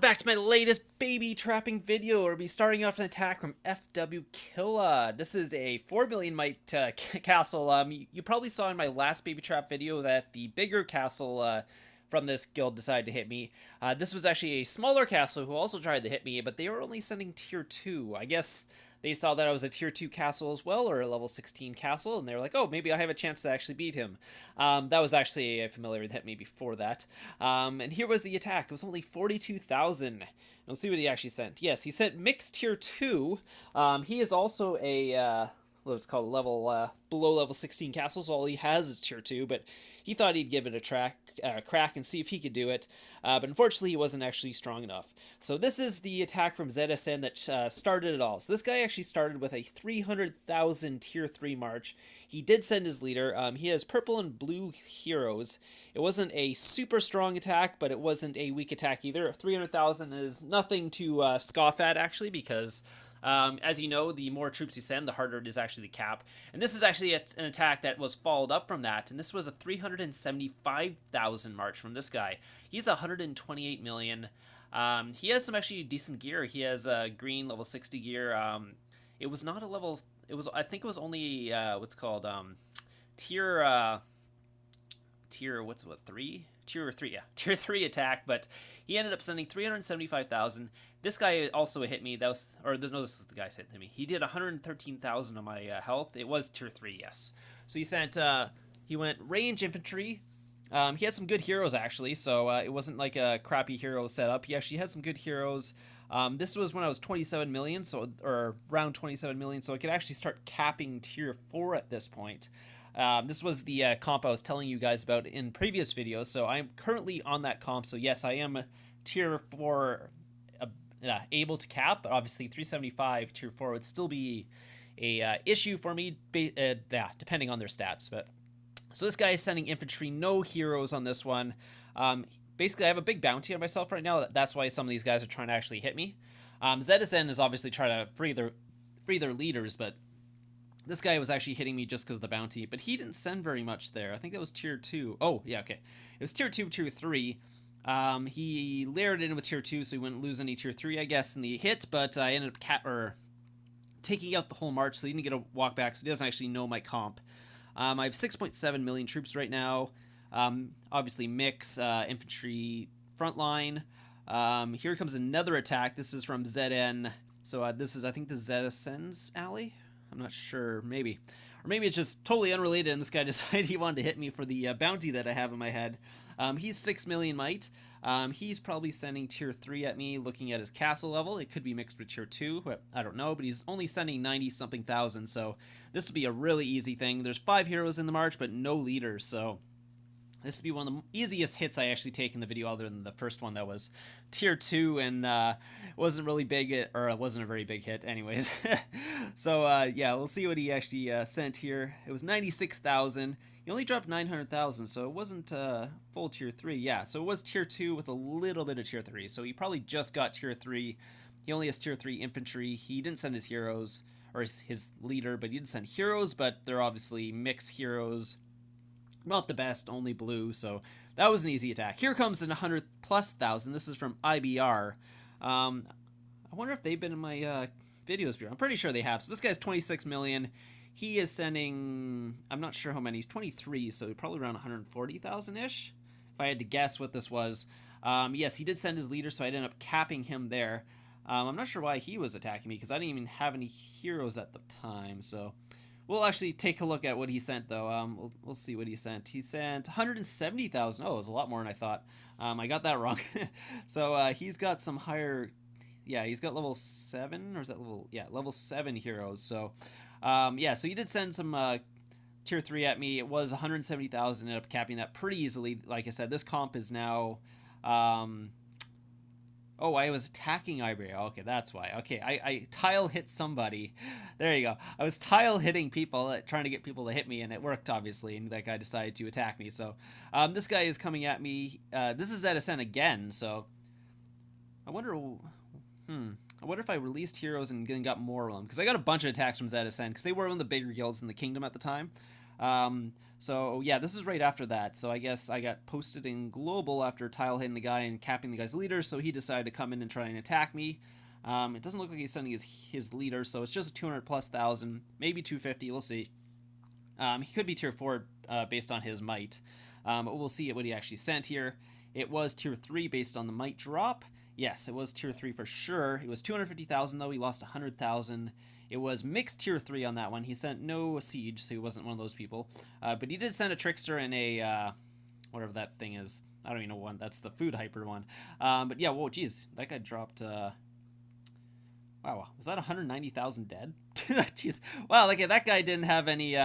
back to my latest baby trapping video. We'll be starting off an attack from FW Killa. This is a 4 million mite castle. You probably saw in my last baby trap video that the bigger castle from this guild decided to hit me. This was actually a smaller castle who also tried to hit me, but they were only sending tier 2. I guess they saw that I was a tier 2 castle as well, or a level 16 castle, and they were like, oh, maybe I have a chance to actually beat him. That was actually a familiar that hit me before that. And here was the attack. It was only 42,000. Let's see what he actually sent. Yes, he sent mixed tier 2. He is also a, what's called level, below level 16 castle, so all he has is tier 2, but he thought he'd give it a crack and see if he could do it, but unfortunately he wasn't actually strong enough. So this is the attack from ZSN that started it all. So this guy actually started with a 300,000 tier 3 march. He did send his leader. He has purple and blue heroes. It wasn't a super strong attack, but it wasn't a weak attack either. 300,000 is nothing to scoff at, actually, because as you know, the more troops you send, the harder it is actually to cap. And this is actually an attack that was followed up from that, and this was a 375,000 march from this guy. He's 128 million. He has some actually decent gear. He has green level 60 gear. It was not a level... I think it was only, what's called, tier 3? Tier 3, yeah. Tier 3 attack, but he ended up sending 375,000. This guy also hit me. That was, no, this was the guy who hit me. He did 113,000 on my health. It was tier 3, yes. So he sent, he went range infantry. He had some good heroes, actually, so it wasn't like a crappy hero setup. He actually had some good heroes. This was when I was 27 million, so, or around 27 million, so I could actually start capping tier 4 at this point. This was the comp I was telling you guys about in previous videos, so I'm currently on that comp, so yes, I am tier 4 able to cap, but obviously 375 tier 4 would still be a issue for me, depending on their stats. But so this guy is sending infantry, no heroes on this one. Basically, I have a big bounty on myself right now. That's why some of these guys are trying to actually hit me. ZSN is obviously trying to free their leaders, but this guy was actually hitting me just because of the bounty. But he didn't send very much there. I think that was tier 2. Oh, yeah, okay. It was tier 2, tier 3. He layered it in with tier 2, so he wouldn't lose any tier 3, I guess, in the hit. But I ended up taking out the whole march, so he didn't get a walk back, so he doesn't actually know my comp. I have 6.7 million troops right now. Obviously mix, infantry, frontline. Here comes another attack. This is from ZN. So this is, I think, the ZSN's alley? I'm not sure. Maybe. Or maybe it's just totally unrelated and this guy decided he wanted to hit me for the bounty that I have in my head. He's 6 million might. He's probably sending tier 3 at me, looking at his castle level. It could be mixed with tier 2, but I don't know. But he's only sending 90-something thousand, so this would be a really easy thing. There's 5 heroes in the march, but no leaders, so this would be one of the easiest hits I actually take in the video, other than the first one that was tier 2 and wasn't really big, or it wasn't a very big hit anyways. So yeah, we'll see what he actually sent here. It was 96,000. He only dropped 900,000, so it wasn't full tier 3. Yeah, so it was tier 2 with a little bit of tier 3. So he probably just got tier 3. He only has tier 3 infantry. He didn't send his heroes, or his leader, but he did send heroes, but they're obviously mixed heroes. Not the best, only blue, so that was an easy attack. Here comes an 100+ thousand. This is from IBR. I wonder if they've been in my videos before. I'm pretty sure they have. So this guy's 26 million. He is sending, I'm not sure how many. He's 23, so probably around 140,000-ish, if I had to guess what this was. Yes, he did send his leader, so I ended up capping him there. I'm not sure why he was attacking me, because I didn't even have any heroes at the time, so we'll actually take a look at what he sent, though. We'll see what he sent. He sent 170,000. Oh, it was a lot more than I thought. I got that wrong. So he's got some higher... Yeah, he's got level 7, or is that level... Yeah, level 7 heroes. So, yeah, so he did send some tier 3 at me. It was 170,000. Ended up capping that pretty easily. Like I said, this comp is now... Oh, I was attacking Ibria. Okay, that's why. Okay, I tile hit somebody. There you go. I was tile hitting people, trying to get people to hit me, and it worked, obviously, and that guy decided to attack me. So, this guy is coming at me. This is ZSN again, so I wonder... I wonder if I released heroes and then got more of them, because I got a bunch of attacks from ZSN, because they were one of the bigger guilds in the kingdom at the time. So yeah, this is right after that. So I guess I got posted in global after tile hitting the guy and capping the guy's leader. So he decided to come in and try and attack me. It doesn't look like he's sending his leader, so it's just a 200 plus thousand, maybe 250. We'll see. He could be tier 4 based on his might, but we'll see what he actually sent here. It was tier 3 based on the might drop. Yes, it was tier 3 for sure. It was 250,000 though. He lost 100,000. It was mixed tier 3 on that one. He sent no siege, so he wasn't one of those people. But he did send a trickster and a whatever that thing is. I don't even know one. That's the food hyper one. But yeah, whoa, geez, that guy dropped. Wow, was that 190,000 dead? Jeez, wow, like that guy didn't have any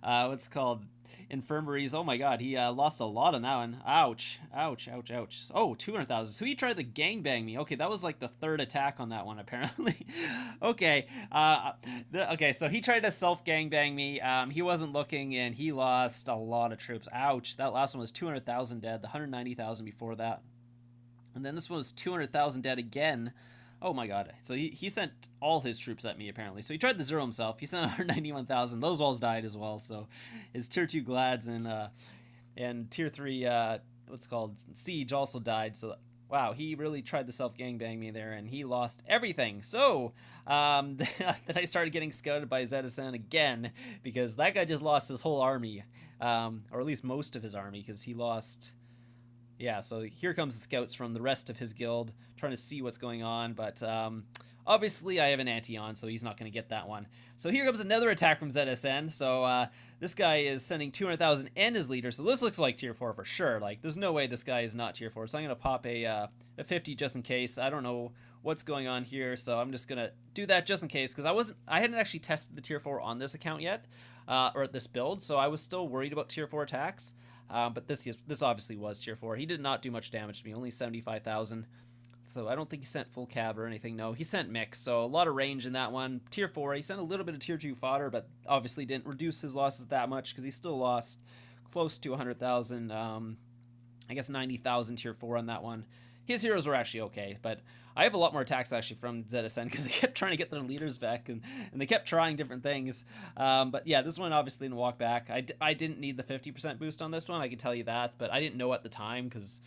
what's it called, infirmaries. Oh my god, he lost a lot on that one. Ouch, ouch, ouch, ouch. Oh, 200,000. So he tried to gangbang me. Okay, that was like the third attack on that one apparently. Okay, okay, so he tried to self gangbang me. He wasn't looking and he lost a lot of troops. Ouch, that last one was 200,000 dead. The 190,000 before that, and then this one was 200,000 dead again. Oh my god. So he sent all his troops at me, apparently. So he tried the zero himself. He sent 191,000. Those walls died as well. So his tier 2 glads and tier 3, what's it called, siege also died. So wow, he really tried to self-gangbang me there, and he lost everything. So then I started getting scouted by ZSN again, because that guy just lost his whole army. Or at least most of his army, because he lost... Yeah, so here comes the scouts from the rest of his guild, trying to see what's going on, but obviously I have an anti on, so he's not going to get that one. So here comes another attack from ZSN, so this guy is sending 200,000 and his leader, so this looks like tier 4 for sure. Like, there's no way this guy is not tier 4, so I'm going to pop a 50 just in case. I don't know what's going on here, so I'm just going to do that just in case, because I hadn't actually tested the tier 4 on this account yet, or this build, so I was still worried about tier 4 attacks. But this obviously was tier 4. He did not do much damage to me, only 75,000. So I don't think he sent full cab or anything. No, he sent mix, so a lot of range in that one. Tier 4, he sent a little bit of tier 2 fodder, but obviously didn't reduce his losses that much because he still lost close to 100,000. I guess 90,000 tier 4 on that one. His heroes were actually okay, but I have a lot more attacks actually from ZSN because they kept trying to get their leaders back and they kept trying different things. But yeah, this one obviously didn't walk back. I didn't need the 50% boost on this one, I can tell you that, but I didn't know at the time because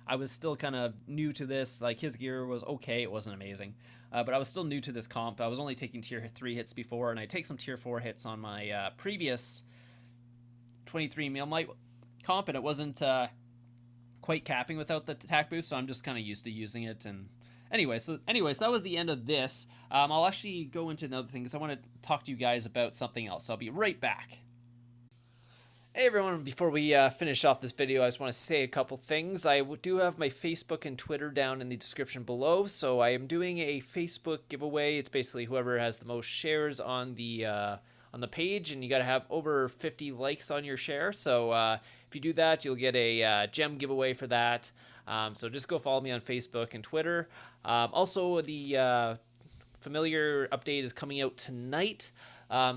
I was still kind of new to this. Like, his gear was okay, it wasn't amazing. But I was still new to this comp. I was only taking tier 3 hits before, and I take some tier 4 hits on my previous 23 meal might comp, and it wasn't quite capping without the attack boost, so I'm just kind of used to using it. And anyways, that was the end of this. I'll actually go into another thing because I want to talk to you guys about something else. So I'll be right back. Hey everyone, before we finish off this video, I just want to say a couple things. I do have my Facebook and Twitter down in the description below, so I am doing a Facebook giveaway. It's basically whoever has the most shares on the page, and you got to have over 50 likes on your share. So if you do that, you'll get a gem giveaway for that. So just go follow me on Facebook and Twitter. Also, the familiar update is coming out tonight.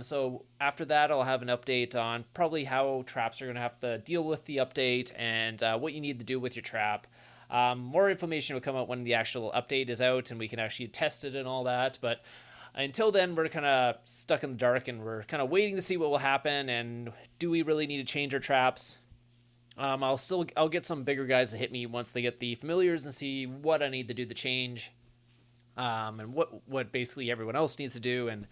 So after that, I'll have an update on probably how traps are going to have to deal with the update and what you need to do with your trap. More information will come out when the actual update is out and we can actually test it and all that. But until then, we're kind of stuck in the dark and we're kind of waiting to see what will happen and do we really need to change our traps. I'll get some bigger guys to hit me once they get the familiars and see what I need to do to change, and what basically everyone else needs to do, and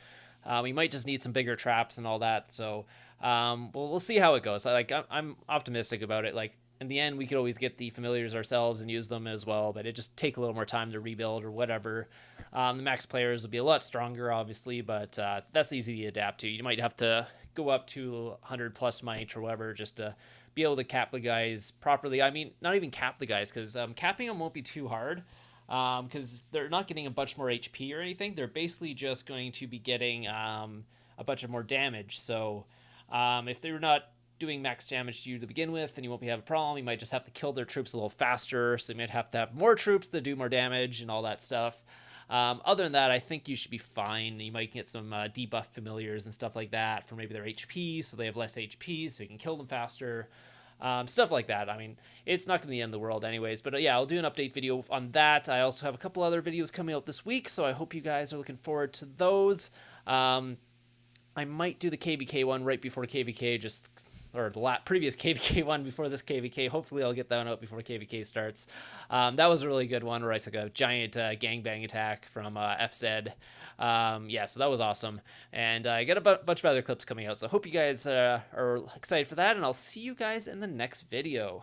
we might just need some bigger traps and all that. So we'll see how it goes. I'm optimistic about it. Like, in the end, we could always get the familiars ourselves and use them as well, but it just take a little more time to rebuild or whatever. The max players will be a lot stronger, obviously, but that's easy to adapt to. You might have to go up to 100 plus might or whatever just to be able to cap the guys properly. I mean, not even cap the guys, because capping them won't be too hard, because they're not getting a bunch more HP or anything. They're basically just going to be getting a bunch of more damage. So if they're not doing max damage to you to begin with, then you won't have a problem. You might just have to kill their troops a little faster, so you might have to have more troops that do more damage and all that stuff. Other than that, I think you should be fine. You might get some debuff familiars and stuff like that for maybe their HP, so they have less HP, so you can kill them faster. Stuff like that. I mean, it's not going to be the end of the world anyways, but yeah, I'll do an update video on that. I also have a couple other videos coming out this week, so I hope you guys are looking forward to those. I might do the KVK one right before KVK, or the previous KVK one before this KVK. Hopefully I'll get that one out before KVK starts. That was a really good one where I took a giant gangbang attack from FZ. Yeah, so that was awesome. And I got a bunch of other clips coming out, so I hope you guys are excited for that, and I'll see you guys in the next video.